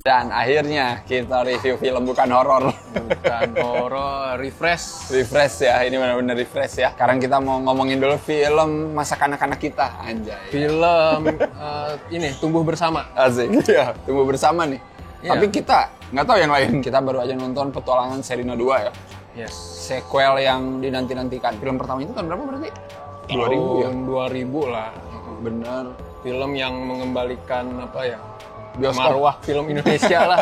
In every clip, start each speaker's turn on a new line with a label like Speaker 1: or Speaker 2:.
Speaker 1: Dan akhirnya kita review film bukan horor.
Speaker 2: Bukan horor, refresh.
Speaker 1: Refresh ya, ini benar-benar refresh ya. Sekarang kita mau ngomongin dulu film masa kanak-kanak kita, anjay.
Speaker 2: Film ini Tumbuh Bersama.
Speaker 1: Asik. Iya, Tumbuh Bersama nih.
Speaker 2: Iya.
Speaker 1: Tapi kita nggak tahu yang lain. Kita baru aja nonton Petualangan Sherina 2 ya.
Speaker 2: Yes.
Speaker 1: Sequel yang dinanti-nantikan. Film pertama itu tahun berapa berarti? 2000 ya?
Speaker 2: 2000 lah.
Speaker 1: Bener.
Speaker 2: Film yang mengembalikan apa ya?
Speaker 1: Bioskop.
Speaker 2: Marwah film Indonesia lah.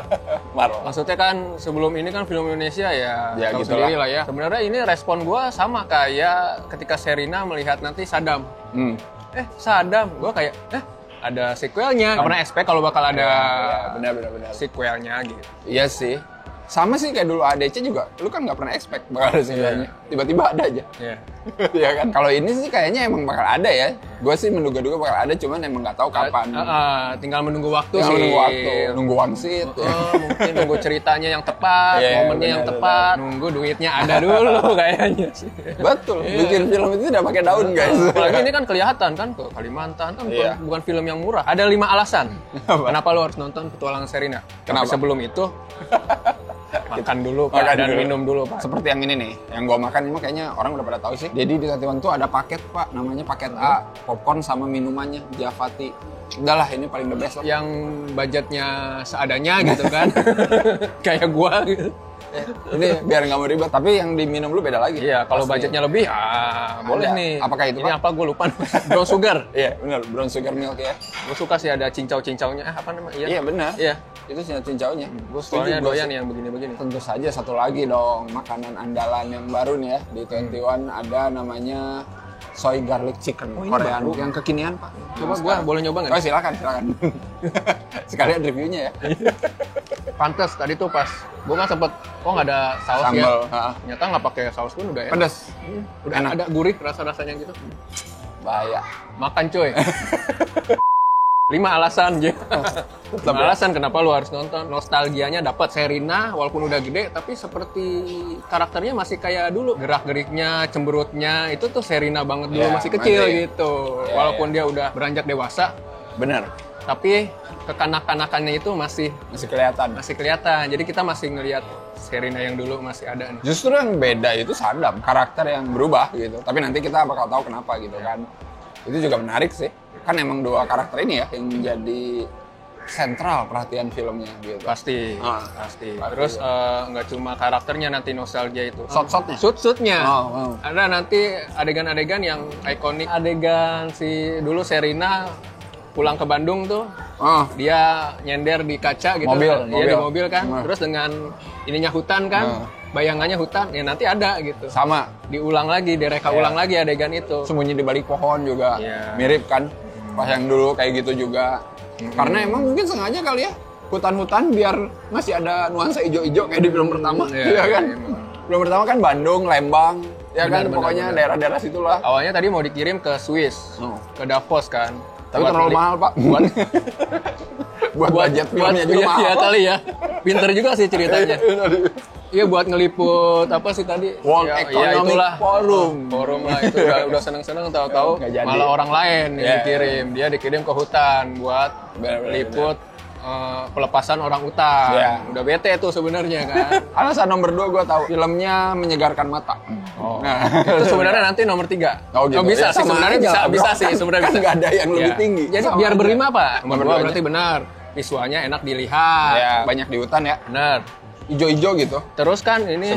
Speaker 1: Marwah.
Speaker 2: Maksudnya kan sebelum ini kan film Indonesia ya tahu
Speaker 1: gitu
Speaker 2: sendiri lah ya. Sebenarnya ini respon gua sama kayak ketika Sherina melihat nanti Saddam. Saddam, gua kayak ada sequelnya. Gak pernah expect kalau bakal ada
Speaker 1: Benar.
Speaker 2: sequelnya gitu.
Speaker 1: Iya sih. Sama sih kayak dulu ADC juga, lu kan nggak pernah expect bakal ada sequelnya. Tiba-tiba ada aja.
Speaker 2: Iya.
Speaker 1: Iya kan? Kalau ini sih kayaknya emang bakal ada ya. Gue sih menduga-duga bakal ada, cuman emang nggak tahu kapan.
Speaker 2: Tinggal menunggu waktu
Speaker 1: Tinggal
Speaker 2: sih.
Speaker 1: menunggu waktu, nunggu wangsit.
Speaker 2: Mungkin nunggu ceritanya yang tepat, momennya yang tepat, nunggu duitnya ada dulu kayaknya sih.
Speaker 1: Betul, bikin film itu udah pakai daun guys.
Speaker 2: Apalagi ini kan kelihatan kan ke Kalimantan kan bukan film yang murah. Ada 5 alasan kenapa lo harus nonton Petualangan Sherina. Tapi sebelum itu makan dulu Pak, dan minum dulu Pak.
Speaker 1: Seperti yang ini nih, yang gua makan ini kayaknya orang udah pada tahu sih. Jadi di Tatiwan tuh ada paket Pak, namanya paket A, popcorn sama minumannya, Javati. Udahlah ini paling the best lah.
Speaker 2: Yang budgetnya seadanya gitu kan. Kayak gua gitu.
Speaker 1: Ini biar nggak mau ribet, tapi yang diminum lu beda lagi.
Speaker 2: Iya, kalau
Speaker 1: Pasti.
Speaker 2: budgetnya lebih, boleh nih.
Speaker 1: Apakah itu,
Speaker 2: Ini
Speaker 1: Pak?
Speaker 2: apa gue lupa. Brown sugar.
Speaker 1: Iya, benar, brown sugar milk ya.
Speaker 2: Gue suka sih ada cincau-cincaunya. Apa namanya?
Speaker 1: Iya, benar.
Speaker 2: Iya.
Speaker 1: Itu cincaunya. Gue
Speaker 2: Soalnya doyan yang begini-begini.
Speaker 1: Tentu saja satu lagi dong, makanan andalan yang baru nih ya. Di 21 ada namanya soy garlic chicken Korean yang kekinian Pak.
Speaker 2: Coba gue boleh nyoba nggak?
Speaker 1: Oh silakan. Sekalian reviewnya ya.
Speaker 2: Pantes tadi tuh pas gue kan sempet kok nggak ada saus
Speaker 1: Sambal,
Speaker 2: ya. Ternyata nggak pakai saus pun udah enak.
Speaker 1: Pedas.
Speaker 2: Udah
Speaker 1: Enak.
Speaker 2: ada gurih rasa-rasanya gitu.
Speaker 1: Bahaya.
Speaker 2: Makan coy. 5 alasan aja. 5 alasan kenapa lu harus nonton. Nostalgianya dapat. Sherina walaupun udah gede tapi seperti karakternya masih kayak dulu. Gerak-geriknya, cemberutnya itu tuh Sherina banget dulu masih kecil gitu. Walaupun dia udah beranjak dewasa.
Speaker 1: Bener.
Speaker 2: Tapi kekanak-kanakannya itu masih kelihatan. Jadi kita masih ngelihat Sherina yang dulu masih ada nih.
Speaker 1: Justru yang beda itu Saddam, karakter yang berubah gitu. Tapi nanti kita bakal tahu kenapa gitu kan. Itu juga menarik sih. Kan emang dua karakter ini ya yang menjadi sentral perhatian filmnya gitu.
Speaker 2: Pasti. Terus nggak cuma karakternya nanti nostalgia itu. Shoot-shootnya. Ada nanti adegan-adegan yang ikonik. Adegan si dulu Sherina pulang ke Bandung tuh. Dia nyender di kaca gitu. Dia di mobil kan. Terus dengan ininya hutan kan. Bayangannya hutan, ya nanti ada gitu.
Speaker 1: Sama.
Speaker 2: Diulang lagi, direka ulang lagi adegan itu.
Speaker 1: Sembunyi di balik pohon juga. Mirip kan. Pas yang dulu kayak gitu juga. Karena emang mungkin sengaja kali ya. Hutan-hutan biar masih ada nuansa hijau-hijau kayak di film pertama. Iya kan? Film pertama kan Bandung, Lembang. Ya kan? Pokoknya daerah-daerah situlah.
Speaker 2: Awalnya tadi mau dikirim ke Swiss. Ke Davos kan.
Speaker 1: Tapi terlalu mahal Pak. Buat budget filmnya juga mahal.
Speaker 2: Iya kali ya. Pinter juga sih ceritanya. Iya buat ngeliput apa sih tadi?
Speaker 1: World Economic Forum.
Speaker 2: Forum lah itu udah seneng-seneng tahu-tahu malah orang lain yang dikirim. Dia dikirim ke hutan buat liput pelepasan orang utan. Udah bete tuh sebenarnya kan.
Speaker 1: Alasan nomor 2 gue tahu filmnya menyegarkan mata.
Speaker 2: Nah, itu sebenarnya nanti nomor 3.
Speaker 1: Gitu.
Speaker 2: Bisa sih sebenarnya bisa sih sebenarnya
Speaker 1: kan nggak ada yang lebih tinggi.
Speaker 2: Jadi biar berlima Pak. Nomor 2 berarti benar. Visualnya enak dilihat.
Speaker 1: Banyak di hutan ya.
Speaker 2: Benar.
Speaker 1: Ijo-ijo gitu.
Speaker 2: Terus kan ini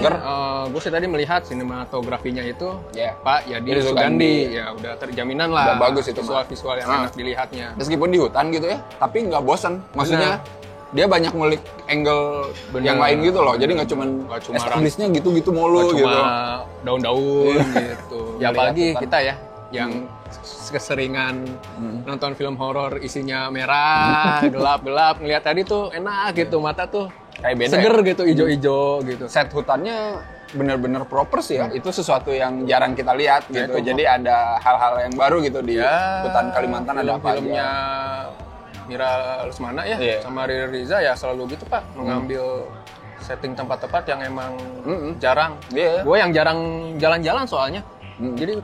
Speaker 2: gue sih tadi melihat sinematografinya itu Pak Yadi Sugandi. Ya udah terjaminan lah.
Speaker 1: Udah bagus itu
Speaker 2: visual yang enak dilihatnya.
Speaker 1: Meskipun di hutan gitu ya, tapi nggak bosan. Maksudnya dia banyak ngulik angle yang lain gitu loh. Jadi nggak cuma established-nya gitu-gitu mulu gitu.
Speaker 2: Cuma daun-daun gitu. Ya apalagi kita ya yang keseringan nonton film horor isinya merah, gelap-gelap. Ngeliat tadi tuh enak gitu, mata tuh
Speaker 1: kayak beda
Speaker 2: seger gitu, ijo-ijo gitu.
Speaker 1: Set hutannya bener-bener proper sih ya. Itu sesuatu yang jarang kita lihat gitu. Jadi ada hal-hal yang baru gitu di hutan Kalimantan. Ada apa
Speaker 2: filmnya Mira Lesmana ya sama Riri Riza ya selalu gitu Pak, mengambil setting tempat-tempat yang emang jarang. Gue yang jarang jalan-jalan soalnya. Jadi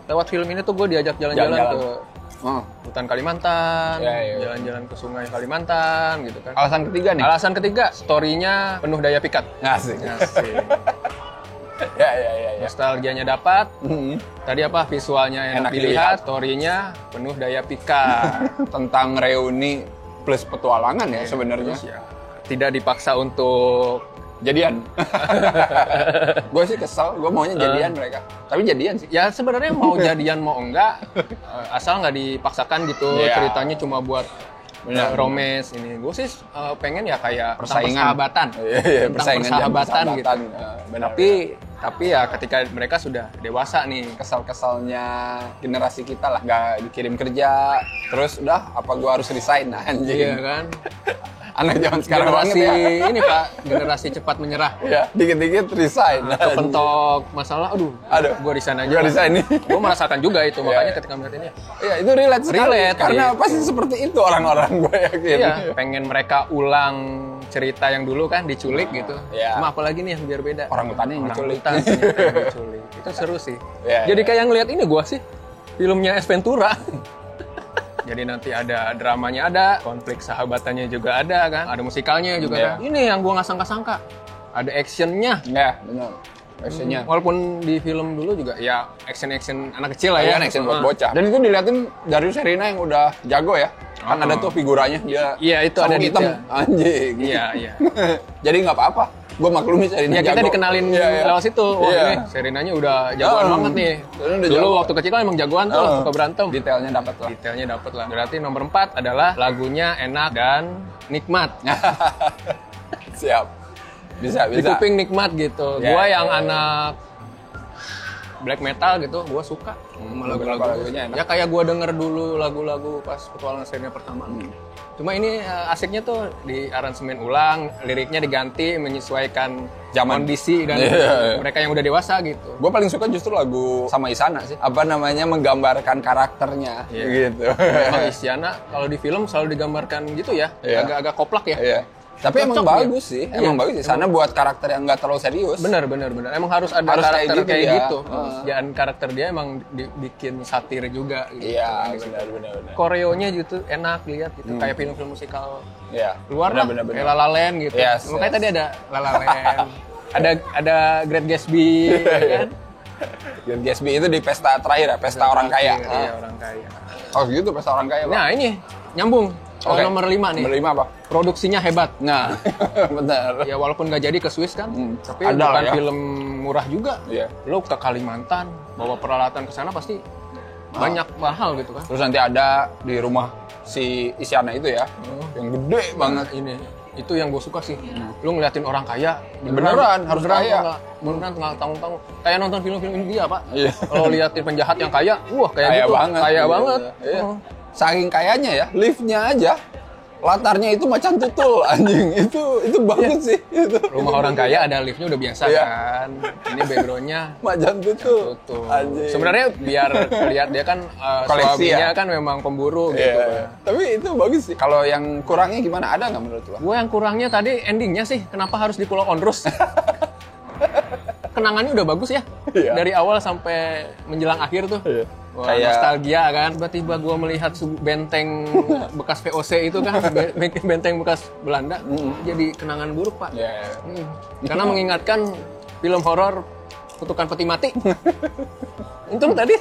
Speaker 2: lewat film ini tuh gue diajak jalan-jalan ke Hutan Kalimantan, jalan-jalan ke sungai Kalimantan gitu kan.
Speaker 1: Alasan ketiga nih?
Speaker 2: Alasan ketiga, story-nya penuh daya pikat.
Speaker 1: Asik. Ya.
Speaker 2: Nostalgianya dapat. Tadi apa? Visualnya enak dilihat, story-nya penuh daya pikat.
Speaker 1: Tentang reuni plus petualangan ya sebenarnya.
Speaker 2: Ya, tidak dipaksa untuk
Speaker 1: jadian. Gue sih kesel, gue maunya jadian mereka. Tapi jadian sih.
Speaker 2: Ya sebenarnya mau jadian mau enggak, asal nggak dipaksakan gitu. Ceritanya cuma buat romance ini. Gue sih pengen ya kayak persahabatan. Tentang persahabatan gitu. Tapi ya ketika mereka sudah dewasa nih.
Speaker 1: Kesal-kesalnya generasi kita lah. Nggak dikirim kerja, terus udah apa gue harus resign anjing.
Speaker 2: Iya kan?
Speaker 1: Anak zaman sekarang
Speaker 2: generasi
Speaker 1: banget ya.
Speaker 2: Ini Pak, generasi cepat menyerah.
Speaker 1: Ya, dikit-dikit resign.
Speaker 2: Kepentok masalah, aduh, gue resign aja.
Speaker 1: Gue resign nih.
Speaker 2: Gue merasakan juga itu, makanya ketika melihat ini.
Speaker 1: Iya, itu relate sekali. Karena pasti seperti itu orang-orang, gue yakin.
Speaker 2: Iya, pengen mereka ulang cerita yang dulu kan, diculik gitu. Cuma apalagi nih yang biar beda.
Speaker 1: Orang utannya yang diculik.
Speaker 2: Itu seru sih. Jadi kayak ngelihat ini gue sih, filmnya S. Ventura. Jadi nanti ada dramanya ada, konflik sahabatannya juga ada kan, ada musikalnya juga kan. Ini yang gua nggak sangka-sangka, ada actionnya.
Speaker 1: Iya, benar. Actionnya.
Speaker 2: Walaupun di film dulu juga ya action anak kecil lah ya.
Speaker 1: Action buat bocah. Dan itu diliatin dari Sherina yang udah jago ya. Kan ada tuh figuranya dia.
Speaker 2: Iya itu ada
Speaker 1: hitam. Anjing.
Speaker 2: Iya.
Speaker 1: Jadi nggak apa-apa. Gue maklumi Sherina
Speaker 2: ya, kita dikenalin lewat situ. Wah ini Sherinanya udah jagoan banget nih. Dulu waktu kecil kan emang jagoan tuh, suka berantem.
Speaker 1: Detailnya dapat lah.
Speaker 2: Berarti nomor 4 adalah lagunya enak dan nikmat.
Speaker 1: Siap. Bisa.
Speaker 2: Di kuping nikmat gitu. Gua yang anak black metal gitu, gua suka sama lagu-lagunya enak. Ya kayak gua denger dulu lagu-lagu pas petualangan Sherina pertama. Cuma ini asiknya tuh di aransemen ulang, liriknya diganti menyesuaikan zaman kondisi dan mereka yang udah dewasa gitu.
Speaker 1: Gue paling suka justru lagu sama Isyana sih. Apa namanya, menggambarkan karakternya gitu.
Speaker 2: Emang Isyana kalau di film selalu digambarkan gitu ya, agak-agak koplak ya.
Speaker 1: Tapi emang bagus sih, bagus sih. Sana buat karakter yang nggak terlalu serius.
Speaker 2: Benar. Emang harus ada karakter kayak gitu. Dan karakter dia emang dibikin satir juga. Gitu.
Speaker 1: Iya, benar.
Speaker 2: Koreonya gitu enak lihat gitu, kayak film-film musikal luar lah, kayak La La Land gitu. Makanya tadi ada La La Land, ada Great Gatsby, kan?
Speaker 1: Great Gatsby itu di pesta terakhir ya, pesta orang kaya.
Speaker 2: Iya, orang kaya.
Speaker 1: Oh gitu, pesta orang kaya, Pak.
Speaker 2: Nah ini nyambung. Nomor 5 nih.
Speaker 1: Nomor 5 apa?
Speaker 2: Produksinya hebat.
Speaker 1: Nah, benar.
Speaker 2: Ya walaupun nggak jadi ke Swiss kan, tapi
Speaker 1: ada
Speaker 2: bukan
Speaker 1: ya.
Speaker 2: film murah juga. Lo ke Kalimantan, bawa peralatan ke sana pasti banyak mahal gitu kan.
Speaker 1: Terus nanti ada di rumah si Isyana itu ya, yang gede banget
Speaker 2: ini. Itu yang gue suka sih. Lo ngeliatin orang kaya,
Speaker 1: beneran harus kaya.
Speaker 2: Beneran nggak tanggung-tanggung. Kayak nonton film-film India, Pak. Kalau liatin penjahat yang kaya, wah kayak gitu. Kaya banget.
Speaker 1: Saking kayanya ya, liftnya aja latarnya itu macan tutul, anjing. Itu bagus sih itu.
Speaker 2: Rumah orang kaya ada liftnya udah biasa kan. Ini backgroundnya
Speaker 1: macan tutul.
Speaker 2: Sebenarnya biar lihat dia kan suaminya kan memang pemburu gitu.
Speaker 1: Tapi itu bagus sih. Kalau yang kurangnya gimana, ada nggak menurut lo?
Speaker 2: Gue yang kurangnya tadi endingnya sih, kenapa harus di Pulau Onrus? Kenangannya udah bagus ya, dari awal sampai menjelang akhir tuh. Wah, kayak nostalgia kan. Tiba-tiba gue melihat benteng bekas VOC itu kan, benteng bekas Belanda, jadi kenangan buruk, Pak. Karena mengingatkan film horor Kutukan Peti Mati. Untung tadi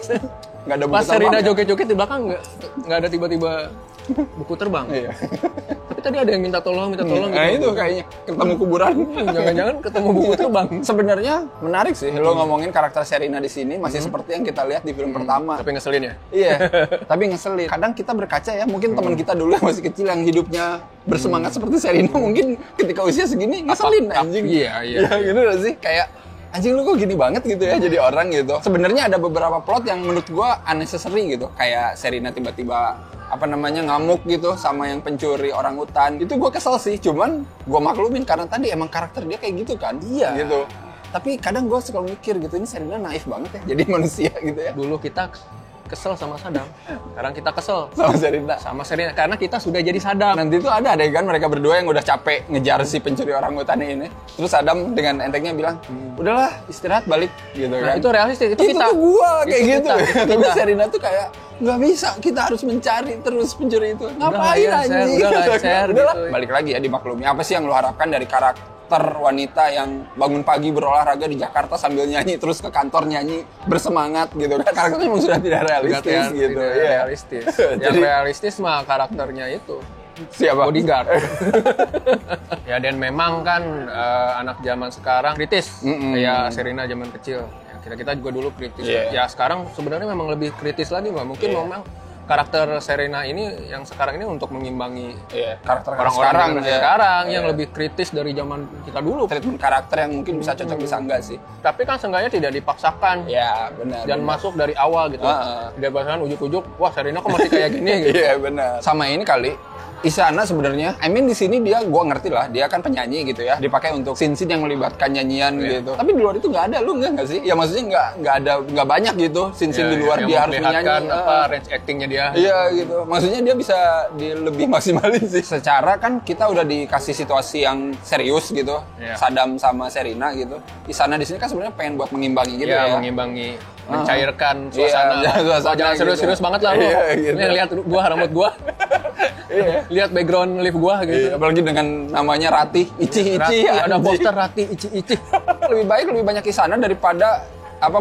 Speaker 1: nggak ada buku
Speaker 2: pas Sherina joget-joget di belakang nggak ada tiba-tiba buku terbang. Tapi tadi ada yang minta tolong gitu.
Speaker 1: Nah itu kayaknya ketemu kuburan.
Speaker 2: Jangan-jangan ketemu buku terbang.
Speaker 1: Sebenarnya menarik sih lo ngomongin karakter Sherina di sini masih seperti yang kita lihat di film pertama.
Speaker 2: Tapi ngeselin ya?
Speaker 1: Iya, tapi ngeselin. Kadang kita berkaca ya, mungkin teman kita dulu yang masih kecil yang hidupnya bersemangat seperti Sherina, mungkin ketika usia segini ngeselin anjing.
Speaker 2: Iya.
Speaker 1: Gitu gak sih? Kayak anjing lu kok gini banget gitu ya jadi orang gitu. Sebenarnya ada beberapa plot yang menurut gua unnecessary gitu. Kayak Sherina tiba-tiba ngamuk gitu sama yang pencuri orang hutan. Itu gue kesel sih, cuman gue maklumin karena tadi emang karakter dia kayak gitu kan. Gitu. Tapi kadang gue suka mikir gitu, ini Sherina naif banget ya jadi manusia gitu ya.
Speaker 2: Dulu kita kesel sama Saddam. Sekarang kita kesel sama Sherina karena kita sudah jadi Saddam.
Speaker 1: Nanti tuh ada adegan mereka berdua yang udah capek ngejar si pencuri orangutan ini. Terus Saddam dengan entengnya bilang, udahlah istirahat balik gitu kan.
Speaker 2: Itu realistis, itu kita.
Speaker 1: Itu gua kayak gitu. Tapi Sherina tuh kayak nggak bisa, kita harus mencari terus pencuri itu. Ngapain anjing? Udahlah, balik lagi ya dimaklumi. Apa sih yang lu harapkan dari karakter wanita yang bangun pagi berolahraga di Jakarta sambil nyanyi terus ke kantor nyanyi bersemangat gitu kan? Karakternya memang sudah tidak realistis gitu.
Speaker 2: Tidak realistis. Yang realistis mah karakternya itu.
Speaker 1: Siapa?
Speaker 2: Bodyguard. Ya, dan memang kan anak zaman sekarang kritis. Kayak Sherina zaman kecil. Ya, kita juga dulu kritis. Ya sekarang sebenarnya memang lebih kritis lagi, Mbak. Mungkin memang karakter Sherina ini yang sekarang ini untuk mengimbangi
Speaker 1: karakter
Speaker 2: orang-orang sekarang yang lebih kritis dari zaman kita dulu.
Speaker 1: Treatment karakter yang mungkin bisa cocok bisa enggak sih.
Speaker 2: Tapi kan seenggaknya tidak dipaksakan.
Speaker 1: Ya, benar.
Speaker 2: Dan masuk dari awal gitu. Tidak bahkan ujuk-ujuk, wah Sherina kok masih kayak gini gitu.
Speaker 1: Iya, benar. Sama ini kali Isyana sebenarnya, di sini dia, gua ngerti lah, dia kan penyanyi gitu ya, dipakai untuk scene-scene yang melibatkan nyanyian gitu. Tapi di luar itu nggak ada, lu nggak sih? Ya maksudnya nggak banyak gitu scene-scene di luar dia harus menyanyi.
Speaker 2: Range actingnya dia.
Speaker 1: Iya gitu, maksudnya dia bisa lebih maksimalin sih. Secara kan kita udah dikasih situasi yang serius gitu, Saddam sama Sherina gitu. Isyana di sini kan sebenarnya pengen buat mengimbangi gitu ya.
Speaker 2: Mengimbangi, mencairkan suasana. Jangan serius-serius banget lah lu. Gitu. Nih lihat gua, rambut gua. Lihat background lift gua gitu.
Speaker 1: Apalagi dengan namanya Ratih, Ici.
Speaker 2: Ada poster Ratih, Ici.
Speaker 1: Lebih banyak Isyana daripada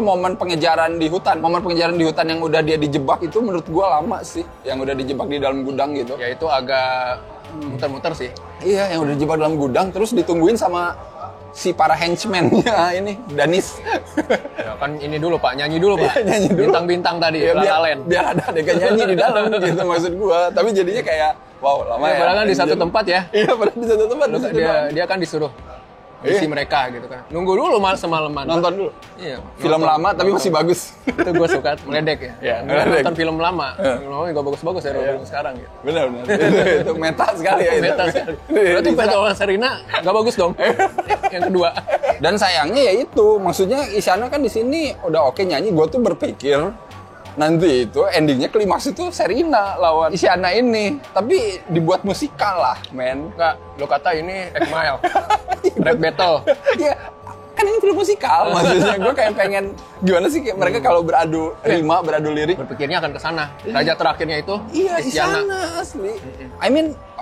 Speaker 1: momen pengejaran di hutan. Momen pengejaran di hutan yang udah dia dijebak itu menurut gua lama sih. Yang udah dijebak di dalam gudang gitu.
Speaker 2: Ya itu agak muter-muter sih.
Speaker 1: Iya, yang udah dijebak dalam gudang terus ditungguin sama si para henchman-nya ini, Danis.
Speaker 2: Ya kan ini dulu Pak, nyanyi dulu Pak.
Speaker 1: Nyanyi dulu.
Speaker 2: Bintang-bintang tadi,
Speaker 1: ya,
Speaker 2: biar
Speaker 1: ada adegan nyanyi di dalam gitu maksud gua. Tapi jadinya kayak wow, lama ya.
Speaker 2: Padahal kan di satu tempat ya.
Speaker 1: Iya, padahal di satu tempat.
Speaker 2: Dia kan disuruh isi mereka gitu kan. Nunggu dulu semalaman.
Speaker 1: Nonton dulu.
Speaker 2: Iya.
Speaker 1: Film lama tapi masih bagus.
Speaker 2: Itu gue suka meledek ya.
Speaker 1: Iya,
Speaker 2: nonton film lama. Film lama juga bagus-bagus ya film sekarang gitu.
Speaker 1: Benar. Itu meta sekali ya itu.
Speaker 2: Meta sekali. Berarti petualangan Sherina enggak bagus dong. Yang kedua.
Speaker 1: Dan sayangnya ya itu, maksudnya Isyana kan di sini udah oke nyanyi, gue tuh berpikir nanti itu endingnya klimaks itu Sherina lawan Isyana ini, tapi dibuat musikal lah, men.
Speaker 2: Enggak, lo kata ini Ekmail. Rap battle.
Speaker 1: Iya, kan ini film musikal, maksudnya gue kayak pengen gimana sih kayak mereka kalau beradu rima, beradu lirik.
Speaker 2: Berpikirnya akan ke sana. Raja terakhirnya itu
Speaker 1: Isyana asli.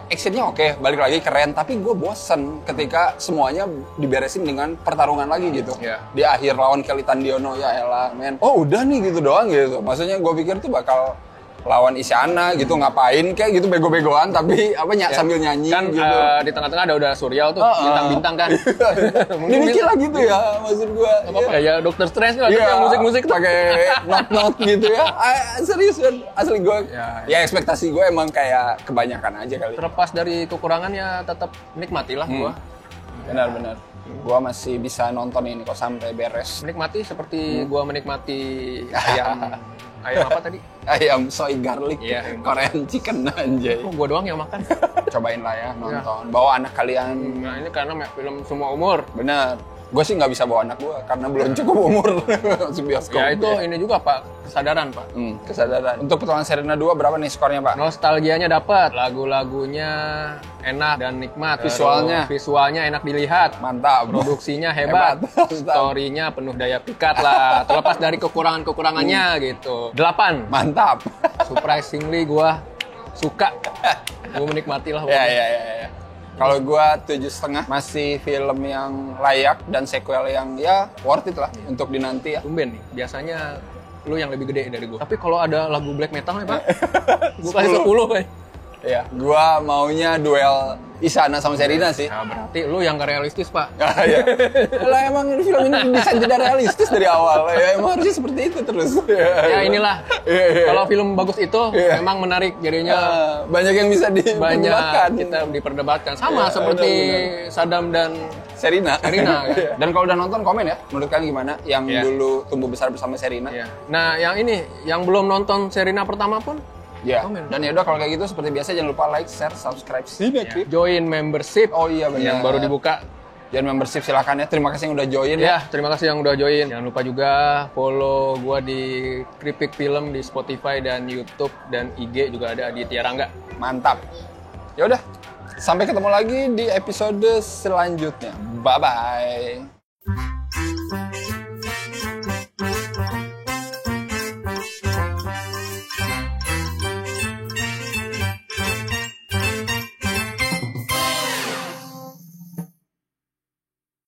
Speaker 1: Actionnya oke, balik lagi keren, tapi gue bosen ketika semuanya diberesin dengan pertarungan lagi gitu. Di akhir lawan Kelly Tandiono, ya elah men. Oh udah nih gitu doang gitu. Maksudnya gue pikir tuh bakal lawan Isyana gitu, ngapain kayak gitu bego-begoan tapi sambil nyanyi
Speaker 2: kan,
Speaker 1: gitu.
Speaker 2: Di tengah-tengah ada Surya tuh bintang-bintang kan.
Speaker 1: Ini mikir lah gitu ya maksud gua.
Speaker 2: Apa ya Dr. Strange lah yang musik-musik
Speaker 1: pakai not gitu ya. Serius kan asli gua. Ya ekspektasi gua emang kayak kebanyakan aja kali.
Speaker 2: Terlepas dari kekurangannya tetap nikmatilah gua.
Speaker 1: Benar. Gua masih bisa nonton ini kok sampai beres.
Speaker 2: Menikmati seperti gua menikmati ayam apa tadi?
Speaker 1: Ayam soy garlic, Korean chicken anjay.
Speaker 2: Gua doang yang makan.
Speaker 1: Cobain lah ya nonton. Bawa anak kalian.
Speaker 2: Nah ini karena film semua umur.
Speaker 1: Benar. Gue sih nggak bisa bawa anak gue karena belum cukup umur masih bioskop.
Speaker 2: Ya itu ini juga Pak, kesadaran Pak.
Speaker 1: Kesadaran. Untuk petualangan Sherina 2 berapa nih skornya Pak?
Speaker 2: Nostalgianya dapat, lagu-lagunya enak dan nikmat. Visualnya enak dilihat.
Speaker 1: Mantap.
Speaker 2: Produksinya hebat. Story-nya penuh daya pikat lah. Terlepas dari kekurangannya gitu. 8.
Speaker 1: Mantap.
Speaker 2: Surprisingly gue suka. Gue menikmati lah.
Speaker 1: Ya. Kalau gua 7,5 masih film yang layak dan sequel yang ya worth it lah untuk dinanti ya.
Speaker 2: Tumben nih, biasanya lu yang lebih gede dari gua. Tapi kalau ada lagu black metal nih Pak, gua kasih 10 kayak.
Speaker 1: Iya, gua maunya duel Isyana sama Sherina sih.
Speaker 2: Nah, berarti lu yang gak realistis, Pak.
Speaker 1: Iya. Lah emang film ini desain tidak realistis dari awal. Ya emang harusnya seperti itu terus.
Speaker 2: Ya inilah. Kalau film bagus itu memang menarik jadinya.
Speaker 1: Banyak yang bisa diperdebatkan.
Speaker 2: Kita diperdebatkan. Sama seperti Saddam dan
Speaker 1: Sherina.
Speaker 2: Kan?
Speaker 1: Dan kalau udah nonton komen ya, menurut kalian gimana? Yang dulu tumbuh besar bersama Sherina.
Speaker 2: Nah, yang ini, yang belum nonton Sherina pertama pun
Speaker 1: komen. Dan ya udah kalau kayak gitu seperti biasa jangan lupa like, share, subscribe.
Speaker 2: Join membership.
Speaker 1: Oh iya benar.
Speaker 2: Yang baru dibuka
Speaker 1: Join membership silakan ya. Terima kasih yang udah join
Speaker 2: ya. Terima kasih yang udah join. Jangan lupa juga follow gua di Kripik Film di Spotify dan YouTube dan IG juga ada Aditya Rangga.
Speaker 1: Mantap. Ya udah. Sampai ketemu lagi di episode selanjutnya. Bye bye.